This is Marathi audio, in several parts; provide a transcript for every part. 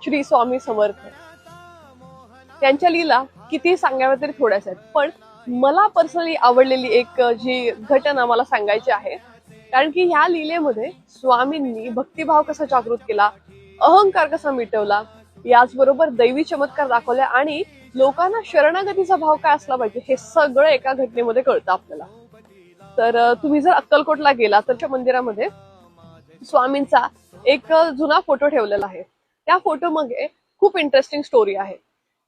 श्री स्वामी समर्थ. त्यांच्या लीला किती सांगाव्या तरी थोड्याच आहेत, पण मला पर्सनली आवडलेली एक जी घटना मला सांगायची आहे. कारण की ह्या लीलेमध्ये स्वामींनी भक्तिभाव कसा जागृत केला, अहंकार कसा मिटवला, याचबरोबर दैवी चमत्कार दाखवले आणि लोकांना शरणागतीचा भाव काय असला पाहिजे हे सगळं एका घटनेमध्ये कळतं आपल्याला. तर तुम्ही जर अक्कलकोटला गेला तर त्या मंदिरामध्ये स्वामींचा एक जुना फोटो ठेवलेला आहे. त्या फोटोमध्ये खूप इंटरेस्टिंग स्टोरी आहे.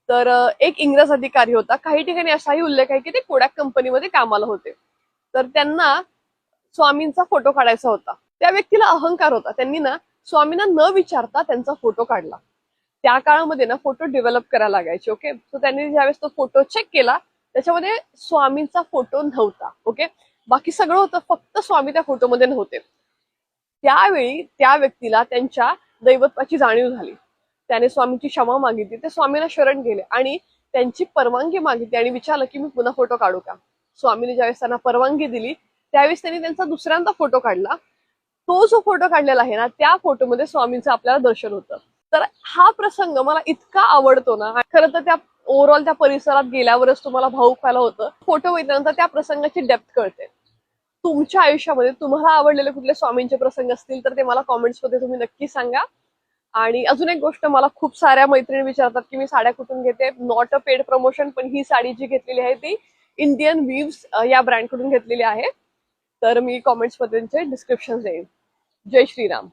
तर एक इंग्रज अधिकारी होता. काही ठिकाणी असाही उल्लेख आहे की ते कोडॅक कंपनीमध्ये कामाला होते. तर त्यांना स्वामींचा फोटो काढायचा होता. त्या व्यक्तीला अहंकार होता. त्यांनी ना स्वामींना न विचारता त्यांचा फोटो काढला. त्या काळामध्ये ना फोटो डेव्हलप करायला लागायचे. ओके, सो त्यांनी ज्यावेळेस तो फोटो चेक केला त्याच्यामध्ये स्वामींचा फोटो नव्हता. ओके, बाकी सगळं होतं, फक्त स्वामी त्या फोटोमध्ये नव्हते. त्यावेळी त्या व्यक्तीला त्यांच्या दैवत्वाची जाणीव झाली. त्याने स्वामींची क्षमा मागितली. ते स्वामींना शरण गेले आणि त्यांची परवानगी मागितली आणि विचारलं की मी पुन्हा फोटो काढू का. स्वामींनी ज्यावेळेस त्यांना परवानगी दिली त्यावेळेस त्यांनी त्यांचा दुसऱ्यांदा फोटो काढला. तो जो फोटो काढलेला आहे ना त्या फोटोमध्ये स्वामींचं आपल्याला दर्शन होतं. तर हा प्रसंग मला इतका आवडतो ना. खरं तर त्या ओव्हरऑल त्या परिसरात गेल्यावरच तुम्हाला भावुक व्हायला होतं. फोटो बघितल्यानंतर त्या प्रसंगाची डेप्थ कळते. तुमच्या आयुष्यामध्ये तुम्हाला आवडलेले कुठले स्वामींचे प्रसंग असतील तर ते मला कॉमेंट्स मध्ये तुम्ही नक्की सांगा. आणि अजून एक गोष्ट, मला खूप साऱ्या मैत्रिणी विचारतात की मी साड्या कुठून घेते. नॉट अ पेड प्रमोशन, पण ही साडी जी घेतलेली आहे ती इंडियन वीव्स या ब्रँड कडून घेतलेली आहे. तर मी कॉमेंट्स मध्ये त्यांचे डिस्क्रिप्शन देईन. जय श्रीराम.